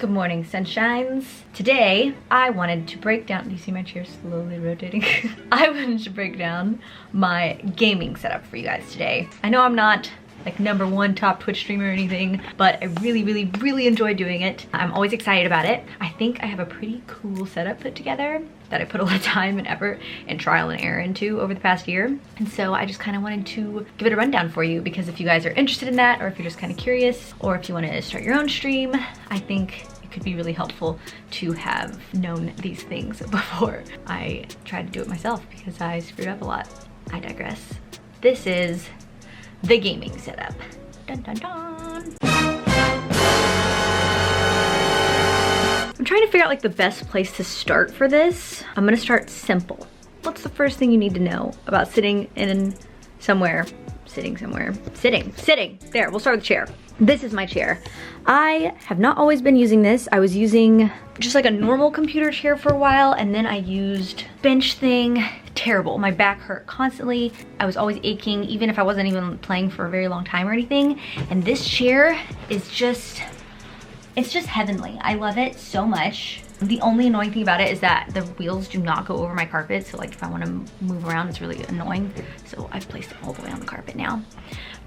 Good morning, sunshines. Today, I wanted to break down, do you see my chair slowly rotating? I wanted to break down my gaming setup for you guys today. I know I'm not like #1 top Twitch streamer or anything, but I really enjoy doing it. I'm always excited about it. I think I have a pretty cool setup put together that I put a lot of time and effort and trial and error into over the past year. And so I just kind of wanted to give it a rundown for you, because if you guys are interested in that, or if you're just kind of curious, or if you want to start your own stream, I think it could be really helpful to have known these things before I tried to do it myself, because I screwed up a lot. I digress. This is the gaming setup. Dun dun dun. I'm trying to figure out like the best place to start for this. I'm gonna start simple. What's the first thing you need to know about sitting somewhere? There, we'll start with the chair. This is my chair. I have not always been using this. I was using just like a normal computer chair for a while, and then I used bench thing. Terrible. My back hurt constantly. I was always aching, even if I wasn't even playing for a very long time or anything. And this chair is just, it's just heavenly. I love it so much. The only annoying thing about it is that the wheels do not go over my carpet. So like if I want to move around, it's really annoying. So I've placed it all the way on the carpet now.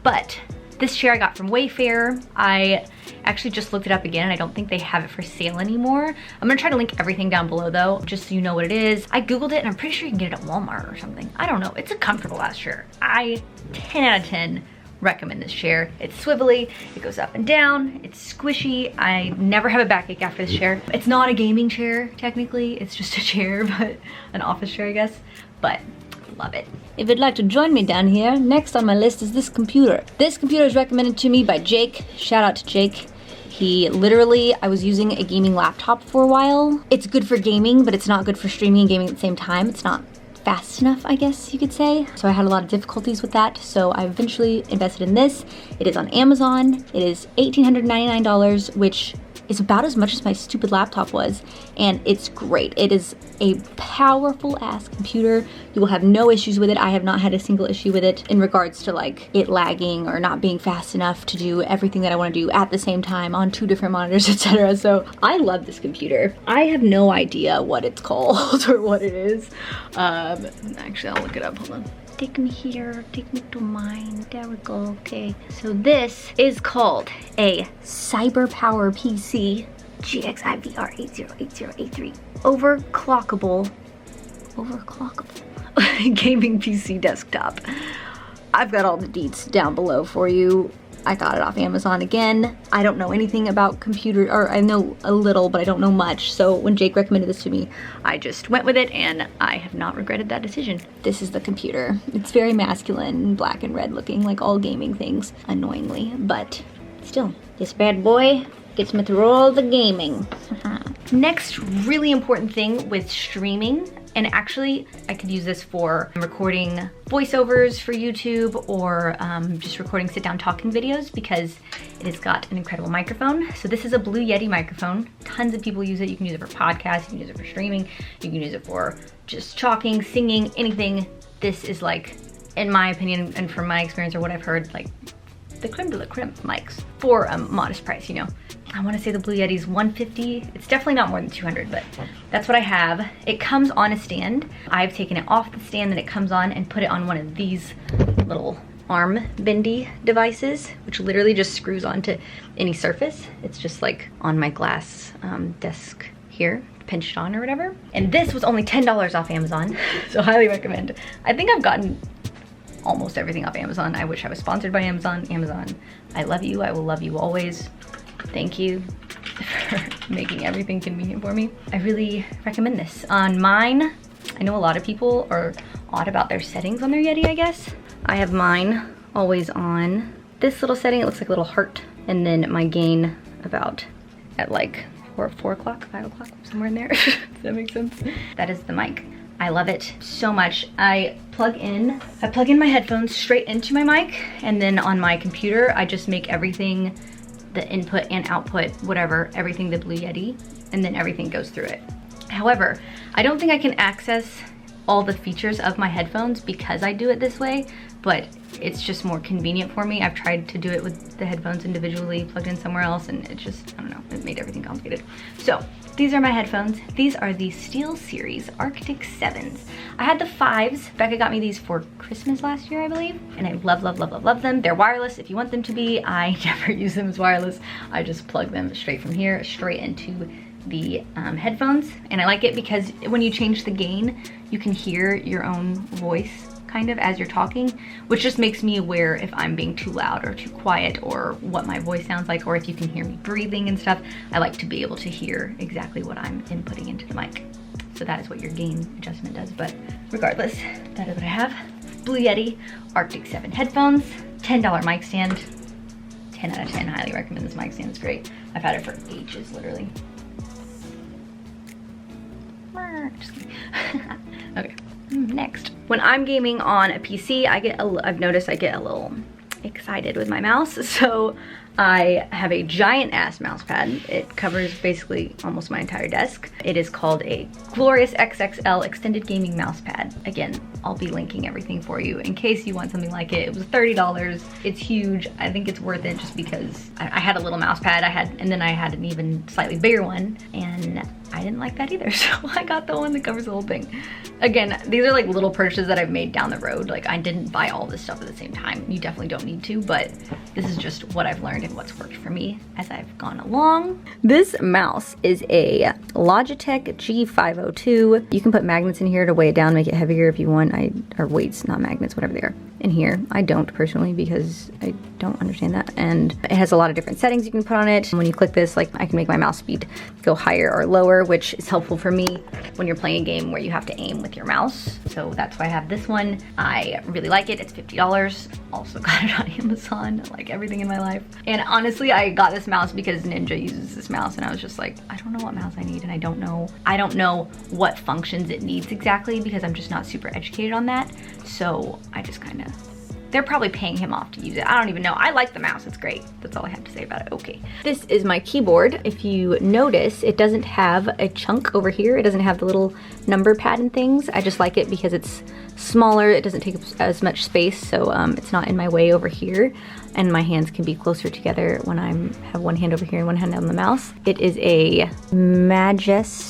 But this chair I got from Wayfair. I actually just looked it up again, and I don't think they have it for sale anymore. I'm gonna try to link everything down below though, just so you know what it is. I Googled it and I'm pretty sure you can get it at Walmart or something. I don't know, it's a comfortable ass chair. 10 out of 10 recommend this chair. It's swivelly, it goes up and down, it's squishy. I never have a backache after this chair. It's not a gaming chair, technically. It's just a chair, but an office chair, I guess. But love it. If you'd like to join me down here, next on my list is this computer. This computer is recommended to me by Jake. Shout out to Jake. He literally, I was using a gaming laptop for a while. It's good for gaming, but it's not good for streaming and gaming at the same time. It's not fast enough, I guess you could say. So I had a lot of difficulties with that. So I eventually invested in this. It is on Amazon. It is $1,899, which is about as much as my stupid laptop was, and it's great. It is a powerful ass computer. You will have no issues with it. I have not had a single issue with it in regards to like it lagging or not being fast enough to do everything that I want to do at the same time on 2 different monitors, etc. So I love this computer. I have no idea what it's called or what it is. Actually, I'll look it up. Hold on. Take me here, take me to mine. There we go, okay. So this is called a CyberPower PC GXI VR8080A3 overclockable gaming PC desktop. I've got all the deets down below for you. I got it off Amazon again. I don't know anything about computer, or I know a little, but I don't know much. So when Jake recommended this to me, I just went with it, and I have not regretted that decision. This is the computer. It's very masculine, black and red looking, like all gaming things, annoyingly, but still, this bad boy gets me through all the gaming. Next really important thing with streaming, and actually I could use this for recording voiceovers for YouTube, or just recording sit down talking videos, because it has got an incredible microphone. So this is a Blue Yeti microphone. Tons of people use it. You can use it for podcasts, you can use it for streaming, you can use it for just talking, singing, anything. This is like, in my opinion and from my experience or what I've heard, like the creme de la creme mics for a modest price, you know. I want to say the Blue Yeti's $150. It's definitely not more than $200, but that's what I have. It comes on a stand. I've taken it off the stand that it comes on and put it on one of these little arm bendy devices, which literally just screws onto any surface. It's just like on my glass desk here, pinched on or whatever. And this was only $10 off Amazon, so highly recommend. I think I've gotten almost everything off Amazon. I wish I was sponsored by Amazon. Amazon, I love you. I will love you always. Thank you for making everything convenient for me. I really recommend this. On mine, I know a lot of people are odd about their settings on their Yeti, I guess. I have mine always on this little setting. It looks like a little heart. And then my gain about at like 4 o'clock, 5 o'clock, somewhere in there. Does that make sense? That is the mic. I love it so much. I plug in my headphones straight into my mic, and then on my computer, I just make everything, the input and output, whatever, everything the Blue Yeti, and then everything goes through it. However, I don't think I can access all the features of my headphones because I do it this way, but it's just more convenient for me. I've tried to do it with the headphones individually plugged in somewhere else, and it just, I don't know, it made everything complicated. So these are my headphones. These are the SteelSeries Arctic 7s. I had the 5s. Becca got me these for Christmas last year, I believe, and I love, love, love, love, love them. They're wireless if you want them to be. I never use them as wireless. I just plug them straight from here, straight into the headphones. And I like it because when you change the gain, you can hear your own voice kind of as you're talking, which just makes me aware if I'm being too loud or too quiet or what my voice sounds like, or if you can hear me breathing and stuff. I like to be able to hear exactly what I'm inputting into the mic. So that is what your gain adjustment does. But regardless, that is what I have. Blue Yeti Arctic 7 headphones, $10 mic stand. 10 out of 10, highly recommend this mic stand, it's great. I've had it for ages, literally. Just kidding. Okay, next. When I'm gaming on a PC, I've noticed I get a little excited with my mouse, so I have a giant ass mouse pad. It covers basically almost my entire desk. It is called a Glorious XXL Extended Gaming Mouse Pad. Again, I'll be linking everything for you in case you want something like it. It was $30. It's huge. I think it's worth it just because I had a little mouse pad and then I had an even slightly bigger one, and I didn't like that either, so I got the one that covers the whole thing. Again, these are like little purchases that I've made down the road. Like, I didn't buy all this stuff at the same time. You definitely don't need to, but this is just what I've learned and what's worked for me as I've gone along. This mouse is a Logitech G502. You can put magnets in here to weigh it down, make it heavier if you want. Or weights, not magnets, whatever they are. In here, I don't personally because I don't understand that. And it has a lot of different settings you can put on it. When you click this, like, I can make my mouse speed go higher or lower, which is helpful for me when you're playing a game where you have to aim with your mouse. So that's why I have this one. I really like it. It's $50. Also got it on Amazon, like everything in my life. And honestly, I got this mouse because Ninja uses this mouse, and I was just like, I don't know what mouse I need, and I don't know what functions it needs exactly because I'm just not super educated on that. So I just kind of, they're probably paying him off to use it. I don't even know. I like the mouse, it's great. That's all I have to say about it. Okay. This is my keyboard. If you notice, it doesn't have a chunk over here. It doesn't have the little number pad and things. I just like it because it's smaller. It doesn't take up as much space, so it's not in my way over here. And my hands can be closer together when I have one hand over here and one hand on the mouse. It is a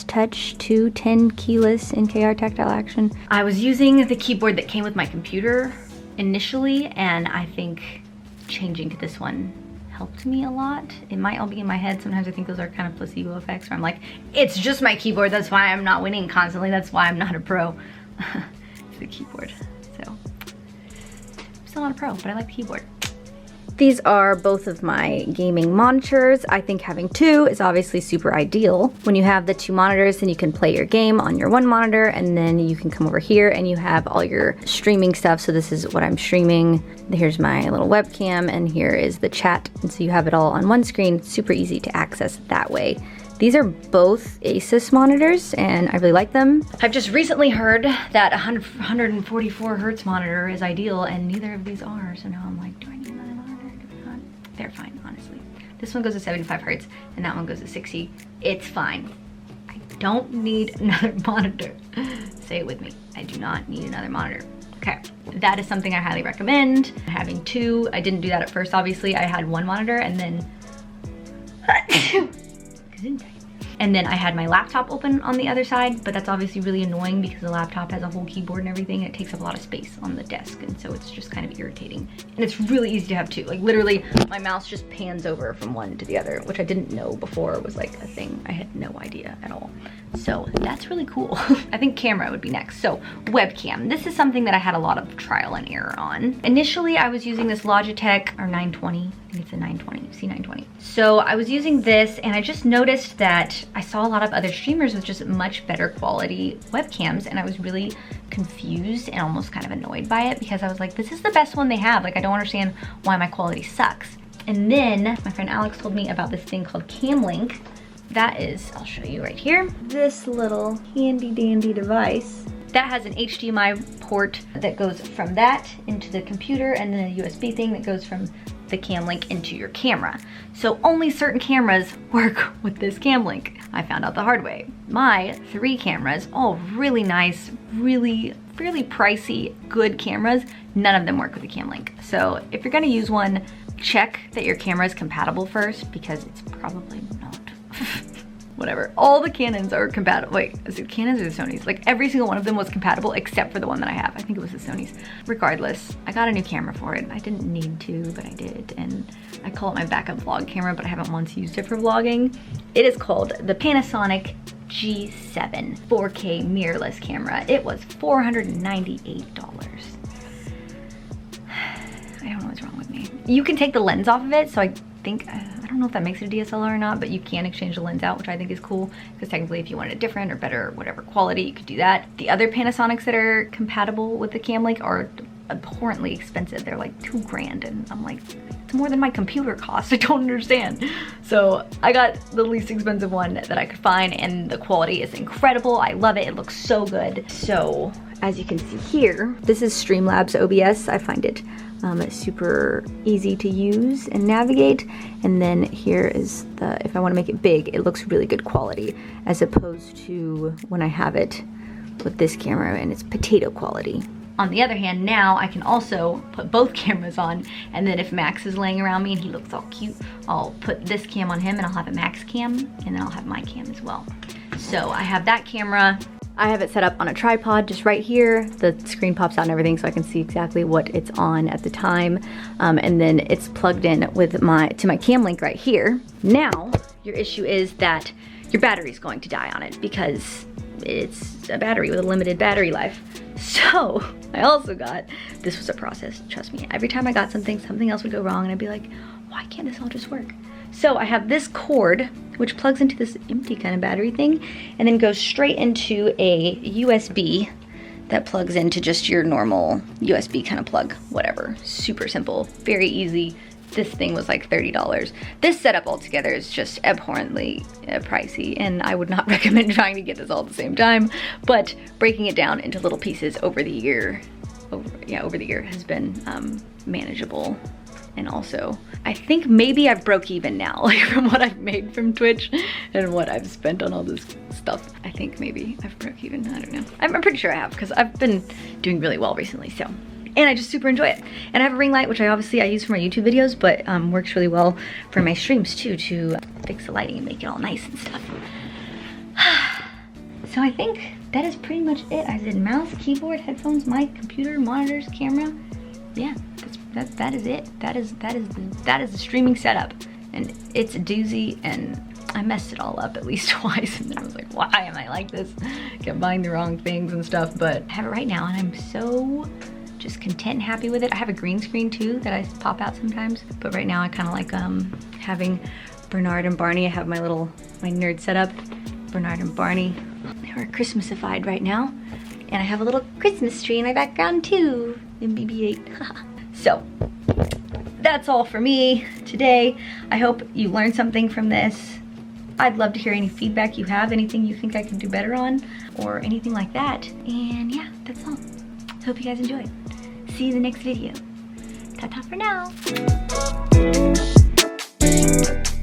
Touch 210 keyless NKR tactile action. I was using the keyboard that came with my computer initially, and I think changing to this one helped me a lot. It might all be in my head. Sometimes I think those are kind of placebo effects where I'm like, it's just my keyboard, that's why I'm not winning constantly, that's why I'm not a pro. It's the keyboard. So I'm still not a pro, but I like the keyboard. These are both of my gaming monitors. I think having two is obviously super ideal. When you have the two monitors, then you can play your game on your one monitor, and then you can come over here and you have all your streaming stuff. So this is what I'm streaming. Here's my little webcam, and here is the chat. And so you have it all on one screen. Super easy to access that way. These are both Asus monitors, and I really like them. I've just recently heard that 144 hertz monitor is ideal, and neither of these are. So now I'm like, do I need another monitor? They're fine, honestly. This one goes to 75 hertz and that one goes to 60. It's fine. I don't need another monitor. Say it with me. I do not need another monitor. Okay, that is something I highly recommend. Having two, I didn't do that at first, obviously. I had one monitor and then and then I had my laptop open on the other side, but that's obviously really annoying because the laptop has a whole keyboard and everything, and it takes up a lot of space on the desk, and so it's just kind of irritating. And it's really easy to have two. Like, literally, my mouse just pans over from one to the other, which I didn't know before was like a thing. I had no idea at all. So that's really cool. I think camera would be next. So webcam. This is something that I had a lot of trial and error on. Initially, I was using this Logitech, or 920. I think it's a 920, C920. So I was using this, and I just noticed that I saw a lot of other streamers with just much better quality webcams, and I was really confused and almost kind of annoyed by it because I was like, this is the best one they have. Like, I don't understand why my quality sucks. And then my friend Alex told me about this thing called Camlink. That is, I'll show you right here, this little handy dandy device that has an HDMI port that goes from that into the computer, and then a USB thing that goes from the Camlink into your camera. So only certain cameras work with this Camlink. I found out the hard way. My 3 cameras, all really nice, really fairly pricey, good cameras, none of them work with the Camlink. So if you're gonna use one, check that your camera is compatible first, because it's probably not. Whatever. All the Canons are compatible. Wait, is it Canons or the Sonys? Like every single one of them was compatible except for the one that I have. I think it was the Sonys. Regardless, I got a new camera for it. I didn't need to, but I did. And I call it my backup vlog camera, but I haven't once used it for vlogging. It is called the Panasonic G7 4K mirrorless camera. It was $498. I don't know what's wrong with me. You can take the lens off of it, so I think, I don't know if that makes it a DSLR or not, but you can exchange the lens out, which I think is cool, because technically if you wanted a different or better, whatever quality, you could do that. The other Panasonics that are compatible with the Camlink are abhorrently expensive. They're like $2,000, and I'm like, it's more than my computer costs. I don't understand. So I got the least expensive one that I could find, and the quality is incredible. I love it. It looks so good. So as you can see here, this is Streamlabs OBS. I find it super easy to use and navigate. And then here is the, if I want to make it big, it looks really good quality, as opposed to when I have it with this camera and it's potato quality. On the other hand, now I can also put both cameras on, and then if Max is laying around me and he looks all cute, I'll put this cam on him and I'll have a Max cam, and then I'll have my cam as well. So I have that camera. I have it set up on a tripod just right here. The screen pops out and everything, so I can see exactly what it's on at the time. And then it's plugged in with to my Camlink right here. Now, your issue is that your battery's going to die on it, because it's a battery with a limited battery life. So I also got, this was a process, trust me. Every time I got something, something else would go wrong, and I'd be like, why can't this all just work? So I have this cord, which plugs into this empty kind of battery thing, and then goes straight into a USB that plugs into just your normal USB kind of plug, whatever. Super simple, very easy. This thing was like $30. This setup altogether is just abhorrently pricey, and I would not recommend trying to get this all at the same time, but breaking it down into little pieces over the year has been manageable. And also, I think maybe I've broke even now, like from what I've made from Twitch and what I've spent on all this stuff. I think maybe I've broke even, I don't know. I'm pretty sure I have, because I've been doing really well recently, so. And I just super enjoy it. And I have a ring light, which I use for my YouTube videos, but works really well for my streams too, to fix the lighting and make it all nice and stuff. So I think that is pretty much it. I did mouse, keyboard, headphones, mic, computer, monitors, camera. Yeah, that is it. That is the streaming setup, and it's a doozy. And I messed it all up at least twice, and then I was like, why am I like this? Kept buying the wrong things and stuff, but I have it right now, and I'm so just content and happy with it. I have a green screen too that I pop out sometimes, but right now I kind of like having Bernard and Barney. I have my nerd setup, Bernard and Barney. They're Christmasified right now, and I have a little Christmas tree in my background too, in BB-8. So that's all for me today. I hope you learned something from this. I'd love to hear any feedback you have, anything you think I can do better on, or anything like that. And yeah, that's all. Hope you guys enjoyed. See you in the next video. Ta-ta for now.